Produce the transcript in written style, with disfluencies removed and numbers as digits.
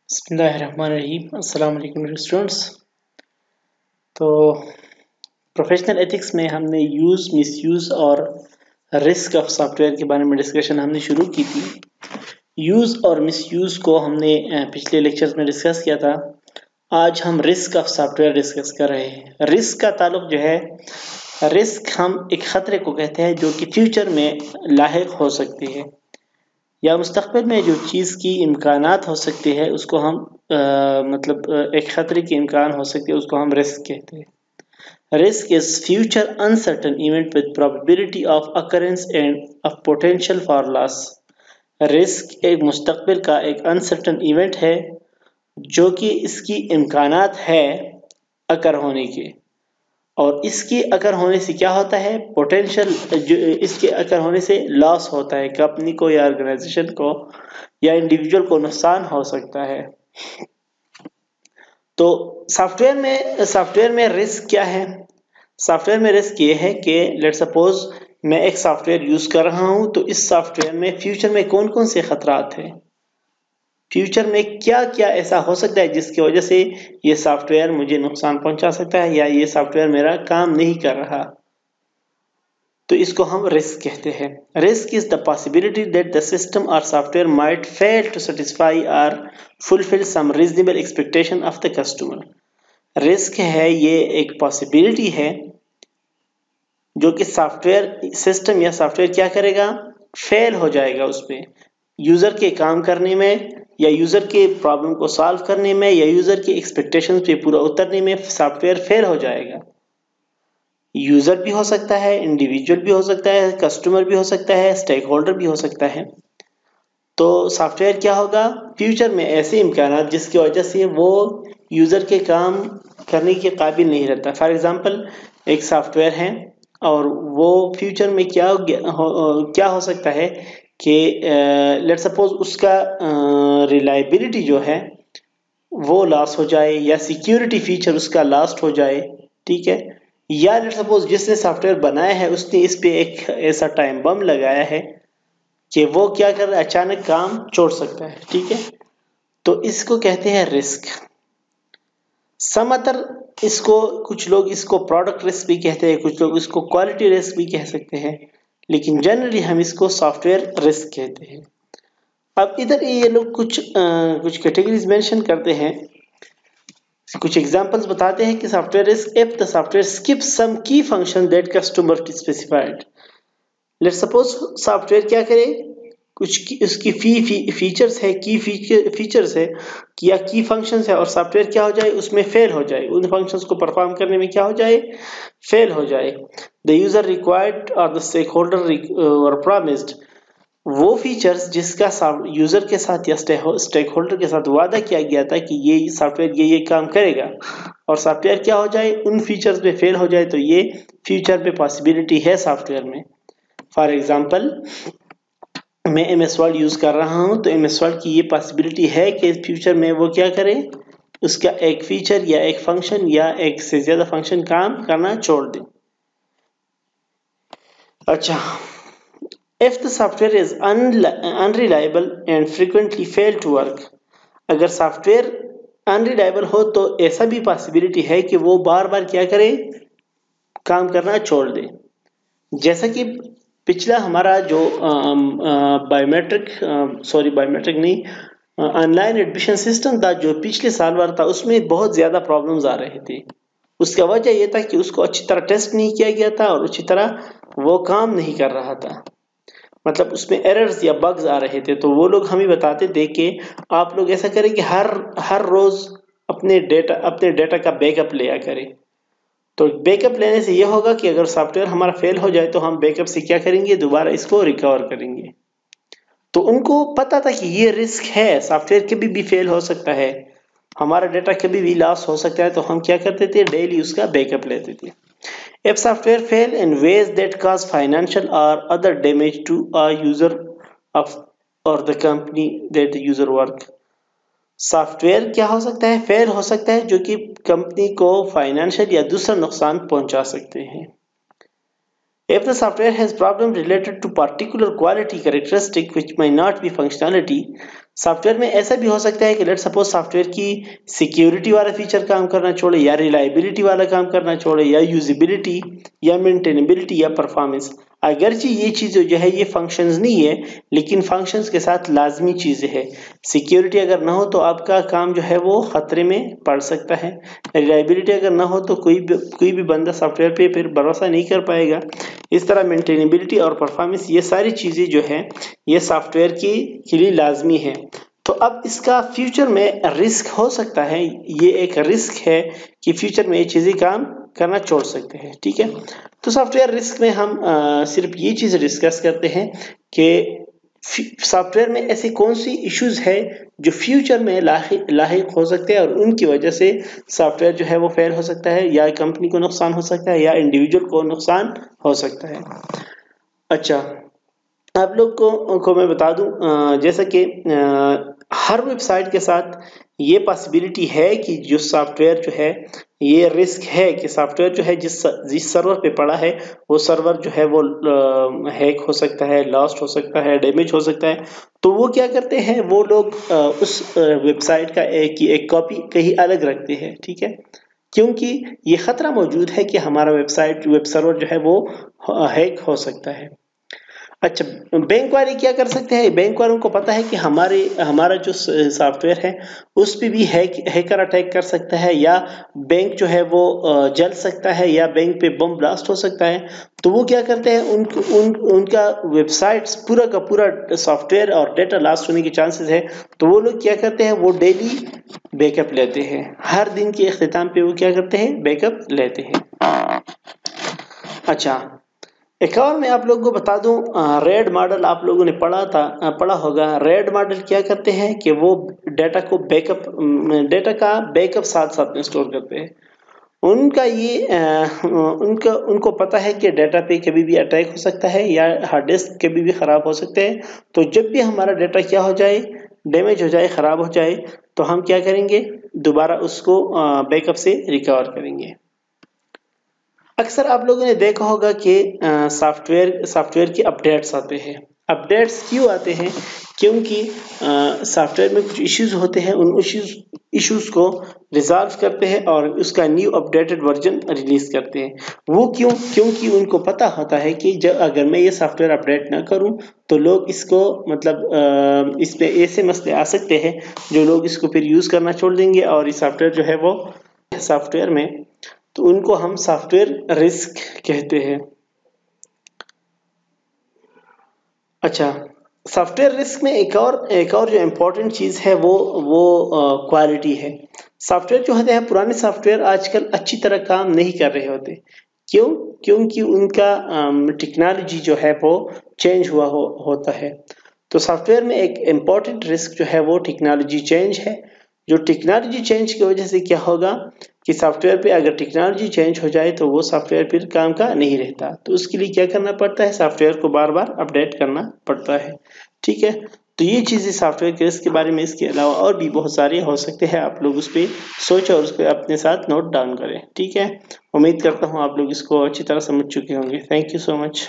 बिस्मिल्लाहिर्रहमानिर्रहीम। अस्सलाम वालेकुम स्टूडेंट्स। तो प्रोफेशनल एथिक्स में हमने यूज़, मिसयूज़ और रिस्क ऑफ सॉफ्टवेयर के बारे में डिस्कशन हमने शुरू की थी। यूज़ और मिसयूज़ को हमने पिछले लेक्चर्स में डिस्कस किया था। आज हम रिस्क ऑफ सॉफ्टवेयर डिस्कस कर रहे हैं। रिस्क का ताल्लुक जो है, रिस्क हम एक ख़तरे को कहते हैं जो कि फ्यूचर में लाहिक हो सकती है या मुस्तक़बिल में जो चीज़ की इम्कानात हो सकती है उसको हम एक ख़तरे की इम्कान हो सकती है, उसको हम रिस्क कहते हैं। Risk is future uncertain event with probability of occurrence end of potential for loss. Risk एक मुस्तक़बिल का एक अनसर्टन इवेंट है जो कि इसकी इम्कानात है अकर होने के, और इसके अकर होने से क्या होता है, पोटेंशियल जो इसके अकर होने से लॉस होता है, कंपनी को या ऑर्गेनाइजेशन को या इंडिविजुअल को नुकसान हो सकता है। तो सॉफ्टवेयर में रिस्क क्या है? सॉफ्टवेयर में रिस्क ये है कि लेट सपोज मैं एक सॉफ्टवेयर यूज कर रहा हूं, तो इस सॉफ्टवेयर में फ्यूचर में कौन कौन से खतरात हैं, फ्यूचर में क्या क्या ऐसा हो सकता है जिसकी वजह से ये सॉफ्टवेयर मुझे नुकसान पहुंचा सकता है या ये सॉफ्टवेयर मेरा काम नहीं कर रहा, तो इसको हम रिस्क कहते हैं। Risk is the possibility that the system or software might fail to satisfy or fulfill some reasonable expectation of the customer. Risk है, ये एक पॉसिबिलिटी है जो कि सॉफ्टवेयर सिस्टम या सॉफ्टवेयर क्या करेगा, फेल हो जाएगा उसमें, यूजर के काम करने में या यूजर के प्रॉब्लम को सॉल्व करने में या यूजर की एक्सपेक्टेशंस पे पूरा उतरने में सॉफ्टवेयर फेल हो जाएगा। यूजर भी हो सकता है, इंडिविजुअल भी हो सकता है, कस्टमर भी हो सकता है, स्टेक होल्डर भी हो सकता है। तो सॉफ्टवेयर क्या होगा, फ्यूचर में ऐसे इम्कानात जिसकी वजह से वो यूजर के काम करने के काबिल नहीं रहता। फॉर एग्जांपल एक सॉफ्टवेयर है और वो फ्यूचर में क्या हो सकता है कि लेट सपोज उसका रिलायबिलिटी जो है वो लॉस हो जाए या सिक्योरिटी फीचर उसका लॉस्ट हो जाए, ठीक है, या लेट सपोज जिसने सॉफ्टवेयर बनाया है उसने इस पे एक ऐसा टाइम बम लगाया है कि वो क्या कर रहा है, अचानक काम छोड़ सकता है, ठीक है। तो इसको कहते हैं रिस्क। सम अदर इसको कुछ लोग इसको प्रोडक्ट रिस्क भी कहते हैं, कुछ लोग इसको क्वालिटी रिस्क भी कह सकते हैं, लेकिन जनरली हम इसको सॉफ्टवेयर रिस्क कहते हैं। अब इधर ये लोग कुछ कैटेगरीज मेंशन करते हैं, कुछ एग्जांपल्स बताते हैं कि software risk if the software skips some key function that customer specified. Let suppose software क्या करे, कुछ उसकी फीचर्स है, की फीचर्स है या की फंक्शंस है, और सॉफ्टवेयर क्या हो जाए, उसमें फेल हो जाए, उन फंक्शंस को परफॉर्म करने में क्या हो जाए, फेल हो जाए। द यूजर रिक्वायर्ड और द स्टेक होल्डर और प्रॉमिस्ड, वो फीचर्स जिसका यूजर के साथ या स्टेक होल्डर के साथ वादा किया गया था कि ये सॉफ्टवेयर ये काम करेगा, और सॉफ्टवेयर क्या हो जाए, उन फीचर्स पे फेल हो जाए, तो ये फ्यूचर पे पॉसिबिलिटी है सॉफ्टवेयर में। फॉर एग्जांपल मैं एमएस वर्ड यूज कर रहा हूं, तो एमएस वर्ड की ये पॉसिबिलिटी है कि फ्यूचर में वो क्या करे, उसका एक फीचर या एक फंक्शन या एक से ज्यादा फंक्शन काम करना छोड़ दे। अच्छा, if the software is unreliable and frequently fail to work, अगर सॉफ्टवेयर अनरिलायबल हो तो ऐसा भी पॉसिबिलिटी है कि वो बार बार क्या करे, काम करना छोड़ दे। जैसा कि पिछला हमारा जो बायोमेट्रिक नहीं, ऑनलाइन एडमिशन सिस्टम था जो पिछले साल वाला था, उसमें बहुत ज्यादा प्रॉब्लम्स आ रहे थे। उसका वजह यह था कि उसको अच्छी तरह टेस्ट नहीं किया गया था और अच्छी तरह वो काम नहीं कर रहा था, मतलब उसमें एरर्स या बग्स आ रहे थे। तो वो लोग हमें बताते थे कि आप लोग ऐसा करें कि हर रोज अपने डेटा का बैकअप लिया करें। तो बैकअप लेने से यह होगा कि अगर सॉफ्टवेयर हमारा फेल हो जाए तो हम बैकअप से क्या करेंगे, दोबारा इसको रिकवर करेंगे। तो उनको पता था कि ये रिस्क है, सॉफ्टवेयर कभी भी फेल हो सकता है, हमारा डेटा कभी भी लॉस हो सकता है, तो हम क्या करते थे, डेली उसका बैकअप लेते थे। If software fail in ways that cause financial or other damage to a user of or the company that the user work, software क्या हो सकता है, फेल हो सकता है जो कि कंपनी को फाइनेंशियल या दूसरा नुकसान पहुंचा सकते हैं। If the software has problem related to particular quality characteristic which may not be functionality, software में ऐसा भी हो सकता है कि लेट सपोज सॉफ्टवेयर की सिक्योरिटी वाला फीचर काम करना छोड़े, या रिलायबिलिटी वाला काम करना छोड़े, या यूजिबिलिटी, या मेंटेनेबिलिटी, या परफॉर्मेंस। अगरचे ये चीज़ें जो है ये फंक्शंस नहीं है, लेकिन फंक्शंस के साथ लाजमी चीज़ें हैं। सिक्योरिटी अगर ना हो तो आपका काम जो है वो खतरे में पड़ सकता है। रिलायबिलिटी अगर ना हो तो कोई भी बंदा सॉफ्टवेयर पे फिर भरोसा नहीं कर पाएगा। इस तरह मेंटेनेबिलिटी और परफॉर्मेंस, ये सारी चीज़ें जो है ये सॉफ्टवेयर के लिए लाजमी है। तो अब इसका फ्यूचर में रिस्क हो सकता है, ये एक रिस्क है कि फ्यूचर में ये चीज़ें काम करना छोड़ सकते हैं। ठीक है, तो सॉफ्टवेयर रिस्क में हम सिर्फ ये चीज़ डिस्कस करते हैं कि सॉफ्टवेयर में ऐसी कौन सी इश्यूज है जो फ्यूचर में लाहिक हो सकते हैं और उनकी वजह से सॉफ्टवेयर जो है वो फेल हो सकता है, या कंपनी को नुकसान हो सकता है, या इंडिविजुअल को नुकसान हो सकता है। अच्छा, आप लोग को मैं बता दूं, जैसा कि हर वेबसाइट के साथ ये पॉसिबिलिटी है कि जो सॉफ्टवेयर जो है, ये रिस्क है कि सॉफ्टवेयर जो है जिस सर्वर पे पड़ा है वो सर्वर जो है वो हैक हो सकता है, लॉस्ट हो सकता है, डैमेज हो सकता है। तो वो क्या करते हैं, वो लोग उस वेबसाइट का एक कॉपी कहीं अलग रखते हैं। ठीक है, क्योंकि ये खतरा मौजूद है कि हमारा वेब सर्वर जो है वो हैक हो सकता है। अच्छा, बैंक वाले क्या कर सकते हैं, बैंक वालों को पता है कि हमारा जो सॉफ्टवेयर है उस पे भी हैकर अटैक कर सकता है, या बैंक जो है वो जल सकता है, या बैंक पे बम ब्लास्ट हो सकता है। तो वो क्या करते हैं, उनका वेबसाइट्स पूरा का पूरा सॉफ्टवेयर और डेटा लॉस्ट होने के चांसेस है। तो वो लोग क्या करते हैं, वो डेली बैकअप लेते हैं, हर दिन के इख्तिताम पे वो क्या करते हैं, बैकअप लेते हैं। अच्छा, एक और मैं आप लोगों को बता दूं, रेड मॉडल आप लोगों ने पढ़ा होगा। रेड मॉडल क्या करते हैं कि वो डेटा का बैकअप साथ साथ में स्टोर करते हैं। उनका ये उनको पता है कि डेटा पे कभी भी अटैक हो सकता है, या हार्ड डिस्क कभी भी खराब हो सकते हैं। तो जब भी हमारा डेटा क्या हो जाए, डैमेज हो जाए, खराब हो जाए, तो हम क्या करेंगे, दोबारा उसको बैकअप से रिकवर करेंगे। अक्सर आप लोगों ने देखा होगा कि सॉफ्टवेयर के अपडेट्स आते हैं। अपडेट्स क्यों आते हैं, क्योंकि सॉफ्टवेयर में कुछ इश्यूज होते हैं, उन इश्यूज को रिजॉल्व करते हैं और उसका न्यू अपडेटेड वर्जन रिलीज करते हैं। वो क्योंकि उनको पता होता है कि जब अगर मैं ये सॉफ्टवेयर अपडेट ना करूं तो लोग इसको मतलब इस पे ऐसे मसले आ सकते हैं जो लोग इसको फिर यूज करना छोड़ देंगे, और इस सॉफ्टवेयर जो है वो सॉफ्टवेयर में, तो उनको हम सॉफ्टवेयर रिस्क कहते हैं। अच्छा, सॉफ्टवेयर रिस्क में एक और जो इम्पोर्टेंट चीज़ है वो क्वालिटी है। सॉफ्टवेयर जो होते हैं, पुराने सॉफ्टवेयर आजकल अच्छी तरह काम नहीं कर रहे होते। क्यों? क्योंकि उनका टेक्नोलॉजी जो है वो चेंज होता है। तो सॉफ्टवेयर में एक इम्पोर्टेंट रिस्क जो है वो टेक्नोलॉजी चेंज है। जो टेक्नोलॉजी चेंज की वजह से क्या होगा कि सॉफ्टवेयर पे अगर टेक्नोलॉजी चेंज हो जाए तो वो सॉफ्टवेयर फिर काम का नहीं रहता। तो उसके लिए क्या करना पड़ता है, सॉफ्टवेयर को बार बार अपडेट करना पड़ता है। ठीक है, तो ये चीज़ें सॉफ्टवेयर के रिस्क के बारे में। इसके अलावा और भी बहुत सारे हो सकते हैं, आप लोग उस पर सोचें और उसको अपने साथ नोट डाउन करें। ठीक है, उम्मीद करता हूँ आप लोग इसको अच्छी तरह समझ चुके होंगे। Thank you so much.